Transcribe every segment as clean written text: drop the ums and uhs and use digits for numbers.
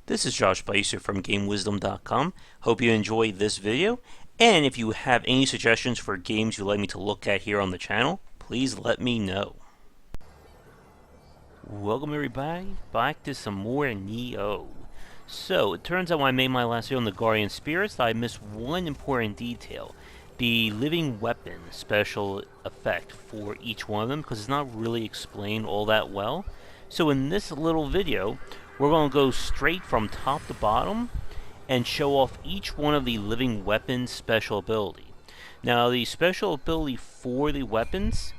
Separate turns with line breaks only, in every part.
This is Josh Bycer from GameWisdom.com. Hope you enjoyed this video, and if you have any suggestions for games you'd like me to look at here on the channel, please let me know. Welcome everybody back to some more Nioh. So, it turns out when I made my last video on the Guardian Spirits that I missed one important detail. The living weapon special effect for each one of them, because it's not really explained all that well. So in this little video, we're going to go straight from top to bottom and show off each one of the living weapons special ability. Now the special ability for the weapons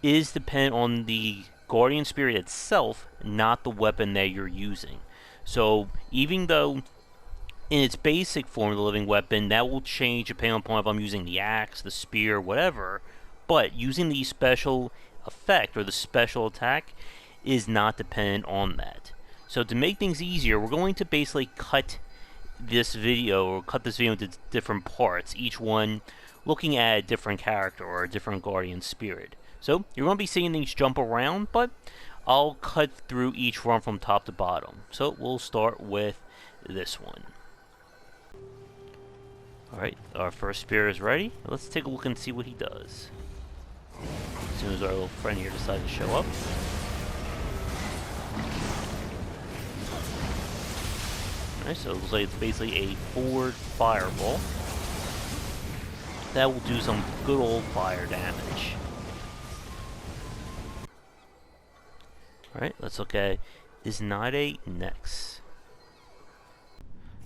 is dependent on the Guardian Spirit itself, not the weapon that you're using. So even though in its basic form, the living weapon, that will change depending upon if I'm using the axe, the spear, whatever, but using the special effect or the special attack is not dependent on that. So to make things easier, we're going to basically cut this video into different parts, each one looking at a different character or a different Guardian Spirit. So you're going to be seeing things jump around, but I'll cut through each run from top to bottom. So we'll start with this one. Alright, our first spear is ready. Let's take a look and see what he does. As soon as our little friend here decides to show up. Alright, so it looks like it's basically a forward fireball. That will do some good old fire damage. Alright, let's look at Nioh next.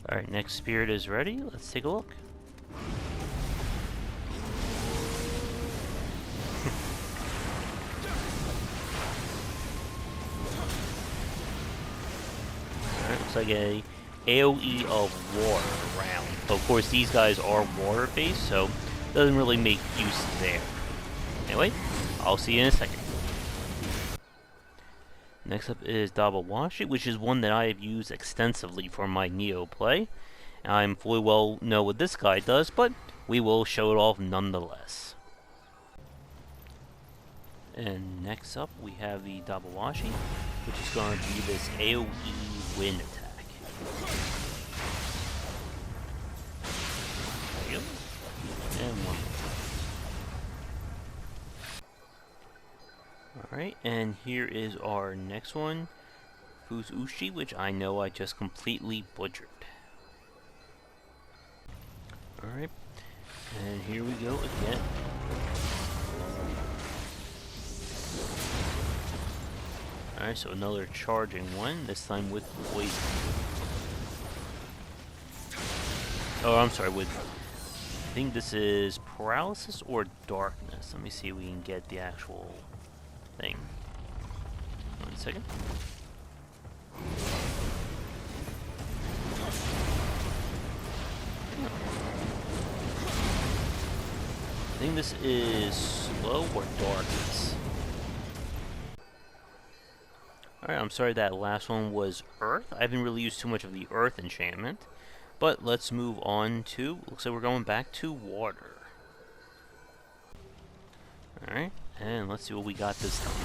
Alright, next spirit is ready. Let's take a look. Alright, looks like a AoE of water around. But of course these guys are water based, so it doesn't really make use there. Anyway, I'll see you in a second. Next up is Dabawashi, which is one that I have used extensively for my Nioh play. I'm fully well know what this guy does, but we will show it off nonetheless. And next up we have the Dabawashi, which is going to be this AoE wind attack. There you go. And one more. Alright, and here is our next one, Fuzushi, which I know I just completely butchered. Alright, and here we go again. Alright, so another charging one, this time with poison. Oh, I'm sorry, with, I think this is paralysis or darkness. Let me see if we can get the actual thing. 1 second. I think this is slow or darkness. Alright, I'm sorry that last one was earth. I haven't really used too much of the earth enchantment. But let's move on to, looks like we're going back to water. Alright, and let's see what we got this time.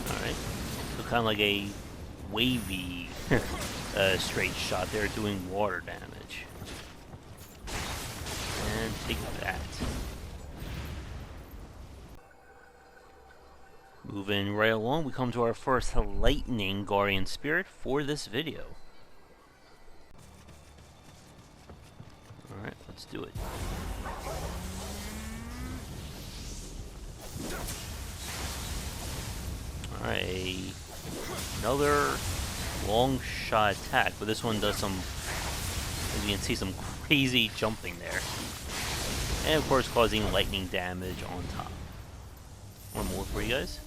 Alright, so kind of like a wavy straight shot there doing water damage. And take that. Moving right along, we come to our first lightning Guardian Spirit for this video. Alright, let's do it. Alright, another long shot attack, but this one does some, as you can see, some crazy jumping there. And of course causing lightning damage on top. One more for you guys.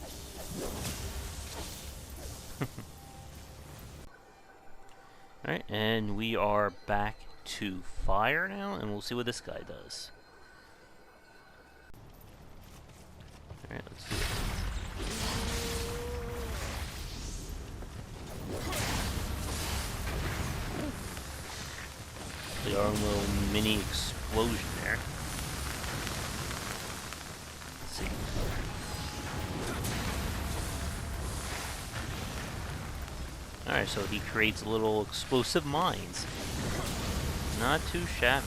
Alright, and we are back to fire now, and we'll see what this guy does. Alright, let's do it. The our little mini explosion there. Let's see. Alright, so he creates little explosive mines. Not too shabby.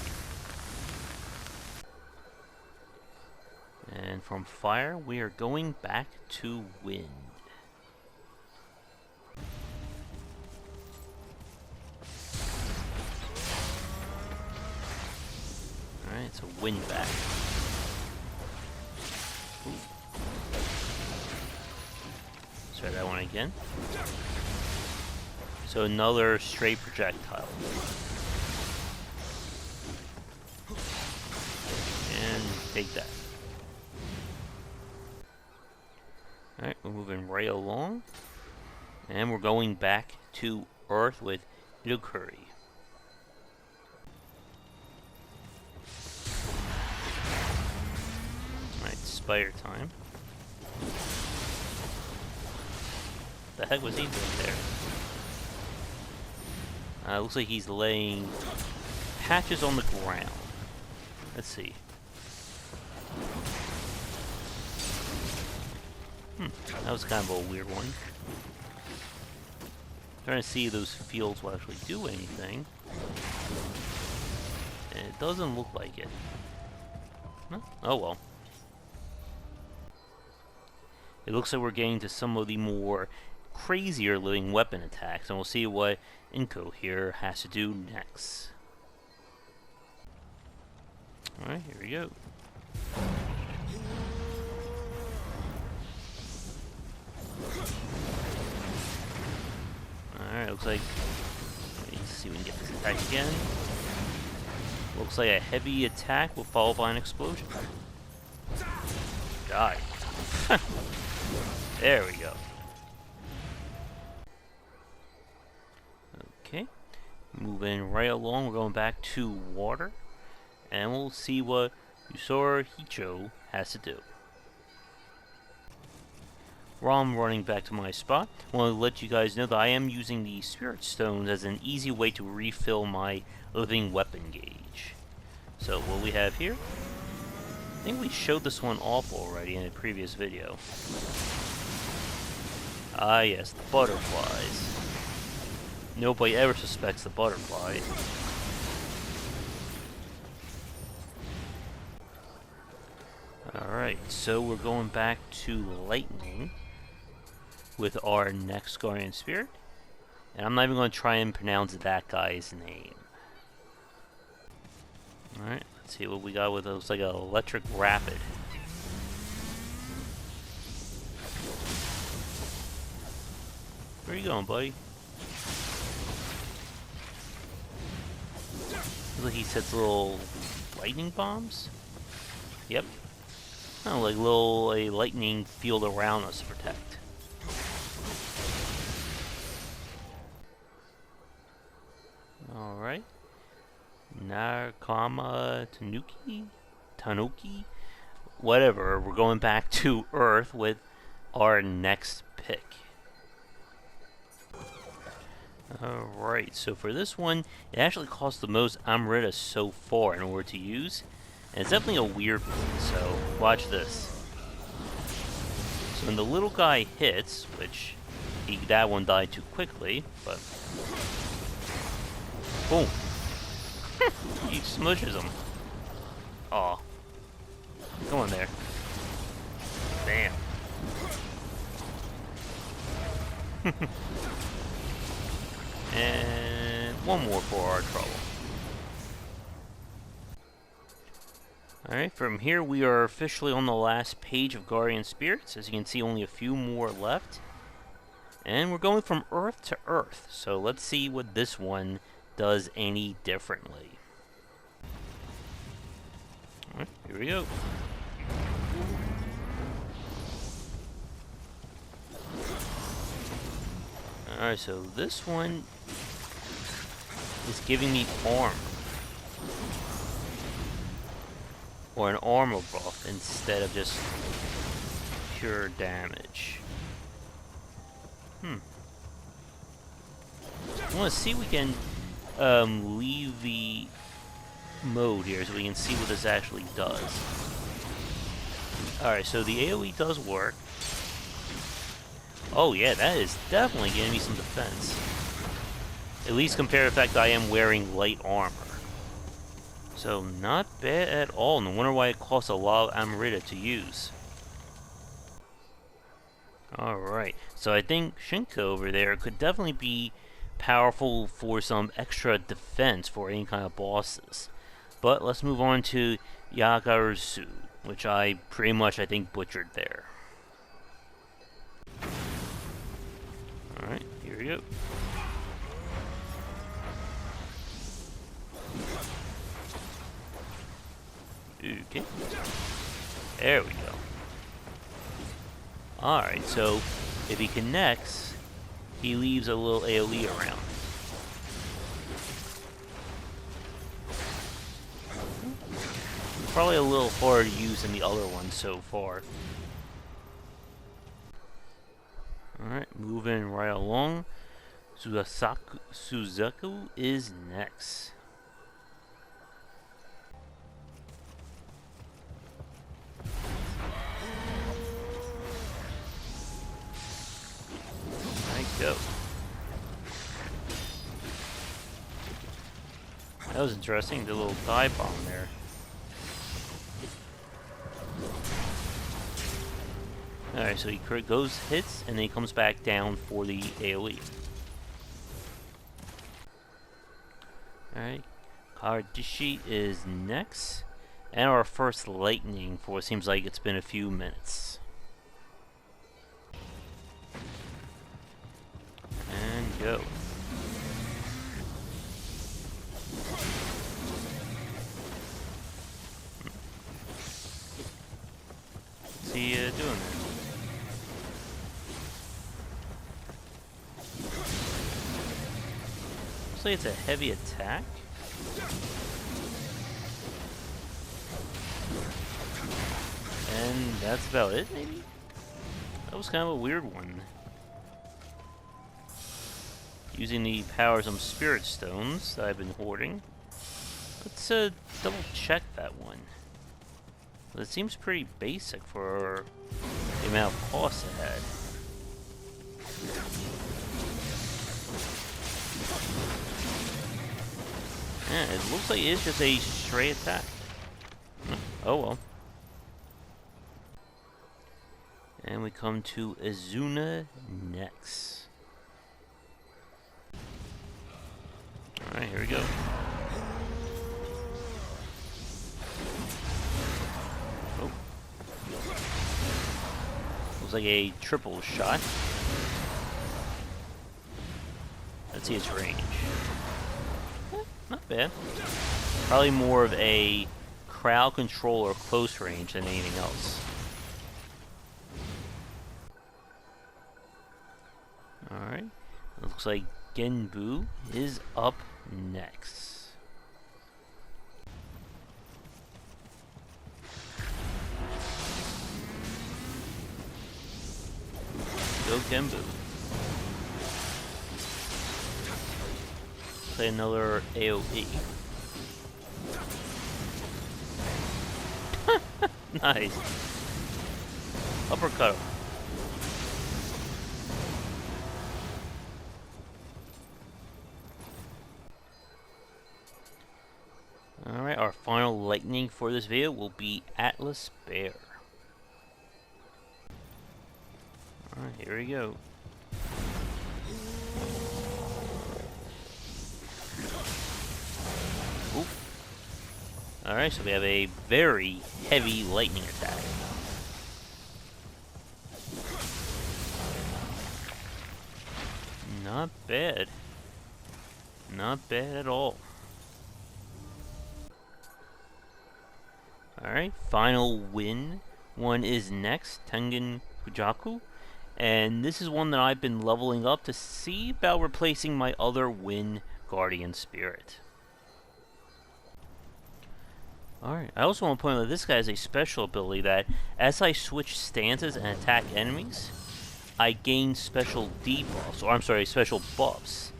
And from fire, we are going back to wind. Alright, so wind back. Ooh. Let's try that one again. So another straight projectile. And take that. Alright, we're moving right along. And we're going back to Earth with Yukuri. Alright, spider time. The heck was he doing there? Looks like he's laying patches on the ground. Let's see. That was kind of a weird one. Trying to see if those fields will actually do anything. And it doesn't look like it. Huh? Oh well. It looks like we're getting to some of the more crazier living weapon attacks, and we'll see what Inko here has to do next. Alright, here we go. Alright, looks like... Let's see if we can get this attack again. Looks like a heavy attack will follow by an explosion. Die. There we go. Okay. Moving right along, we're going back to water. And we'll see what Usora Hicho has to do. While I'm running back to my spot, I want to let you guys know that I am using the Spirit Stones as an easy way to refill my living weapon gauge. So what we have here, I think we showed this one off already in a previous video. Ah yes, the butterflies. Nobody ever suspects the butterfly. Alright, so we're going back to lightning with our next Guardian Spirit. And I'm not even going to try and pronounce that guy's name. Alright, let's see what we got with those, like an electric rapid. Where are you going, buddy? Looks like he sets little lightning bombs. Yep. Oh, like a lightning field around us to protect. Alright. Nakama Tanuki? Whatever, we're going back to Earth with our next pick. Alright, so for this one, it actually costs the most Amrita so far in order to use. And it's definitely a weird one, so watch this. So when the little guy hits, which that one died too quickly, but boom. He smushes him. Aw. Go in there. Damn. And one more for our trouble. Alright, from here we are officially on the last page of Guardian Spirits. As you can see, only a few more left. And we're going from Earth to Earth. So let's see what this one does any differently. Alright, here we go. Alright, so this one is giving me armor. Or an armor buff instead of just pure damage. I want to see if we can leave the mode here so we can see what this actually does. Alright, so the AoE does work. Oh yeah, that is definitely giving me some defense. At least compared to the fact that I am wearing light armor. So not bad at all. No wonder why it costs a lot of Amarita to use. Alright, so I think Shinko over there could definitely be powerful for some extra defense for any kind of bosses. But let's move on to Yagarusu, which I pretty much, I think, butchered there. Alright, here we go. Okay. There we go. Alright, so if he connects, he leaves a little AoE around. Probably a little harder to use than the other one so far. Alright, moving right along. Suzaku is next. Go. That was interesting, the little dive bomb there. Alright, so he goes, hits, and then he comes back down for the AoE. Alright, Karadishi is next. And our first lightning for it seems like it's been a few minutes. And go. What's he doing there? Looks like it's a heavy attack. And that's about it, maybe? That was kind of a weird one. Using the powers of spirit stones that I've been hoarding. Let's double check that one. Well, it seems pretty basic for the amount of cost it had. Yeah, it looks like it's just a straight attack. Oh well. And we come to Izuna next. Alright, here we go. Oh. Looks like a triple shot. Let's see its range. Not bad. Probably more of a crowd control or close range than anything else. Alright. Looks like Genbu is up next. Go Genbu. Play another AoE. Nice. Uppercut. Alright, our final lightning for this video will be Atlas Bear. Alright, here we go. Oop. Alright, so we have a very heavy lightning attack. Not bad. Not bad at all. Alright, final win. One is next, Tengen Kujaku. And this is one that I've been leveling up to see about replacing my other win, Guardian Spirit. Alright, I also want to point out that this guy has a special ability that, as I switch stances and attack enemies, I gain special debuffs, or I'm sorry, special buffs,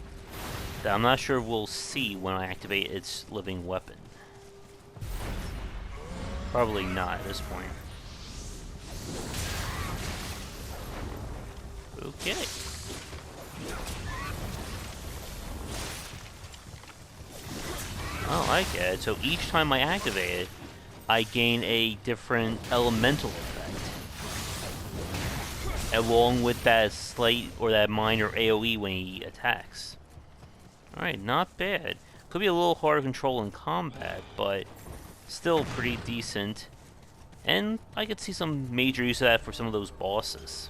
that I'm not sure we'll see when I activate its living weapon. Probably not at this point. Okay. Oh, I get it. So each time I activate it, I gain a different elemental effect, along with that slight or that minor AoE when he attacks. Alright, not bad. Could be a little hard to control in combat, but still pretty decent. And I could see some major use of that for some of those bosses.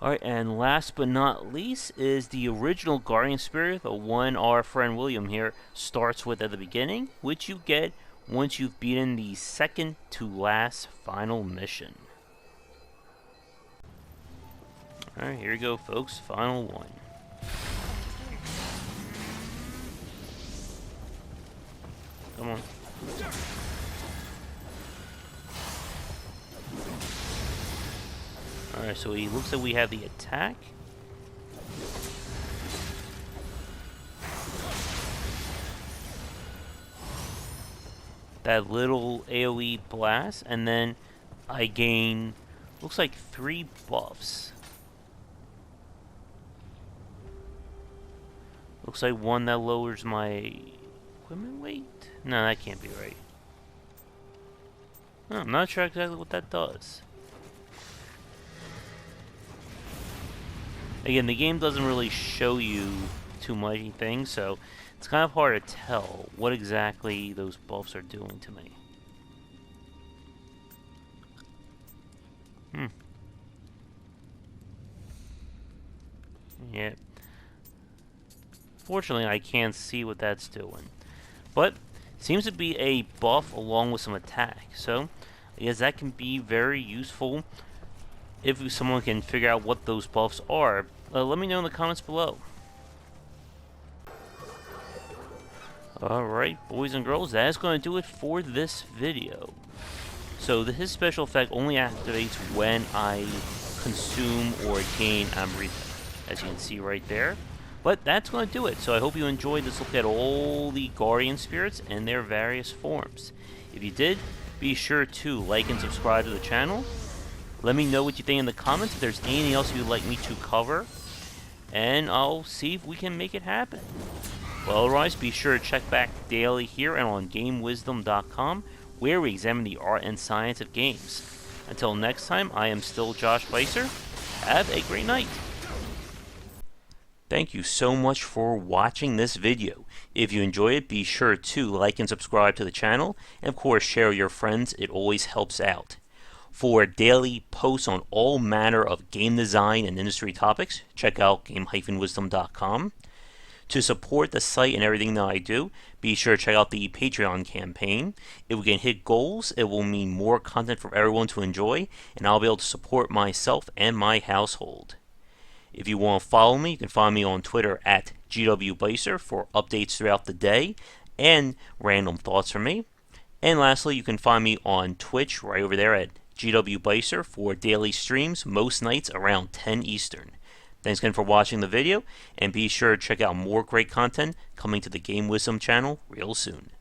Alright, and last but not least is the original Guardian Spirit, the one our friend William here starts with at the beginning, which you get once you've beaten the second to last final mission. Alright, here we go, folks. Final one. Come on. Alright, so he looks like we have the attack. That little AoE blast, and then I gain, looks like 3 buffs. Looks like one that lowers my equipment weight? No, that can't be right. Oh, I'm not sure exactly what that does. Again, the game doesn't really show you too many things, so it's kind of hard to tell what exactly those buffs are doing to me. Yeah. Fortunately, I can't see what that's doing. But it seems to be a buff along with some attack, so I guess that can be very useful if someone can figure out what those buffs are. Let me know in the comments below. Alright, boys and girls, that is going to do it for this video. So his special effect only activates when I consume or gain Amrita, as you can see right there. But that's going to do it. So I hope you enjoyed this look at all the Guardian Spirits and their various forms. If you did, be sure to like and subscribe to the channel. Let me know what you think in the comments if there's anything else you'd like me to cover, and I'll see if we can make it happen. Well, otherwise, be sure to check back daily here and on GameWisdom.com, where we examine the art and science of games. Until next time, I am still Josh Bycer. Have a great night. Thank you so much for watching this video. If you enjoyed it, be sure to like and subscribe to the channel, and of course share with your friends. It always helps out. For daily posts on all manner of game design and industry topics, check out game-wisdom.com. To support the site and everything that I do, be sure to check out the Patreon campaign. If we can hit goals, it will mean more content for everyone to enjoy, and I'll be able to support myself and my household. If you want to follow me, you can find me on Twitter at GWBycer for updates throughout the day and random thoughts from me. And lastly, you can find me on Twitch right over there at GWBycer for daily streams most nights around 10 Eastern. Thanks again for watching the video, and be sure to check out more great content coming to the Game Wisdom channel real soon.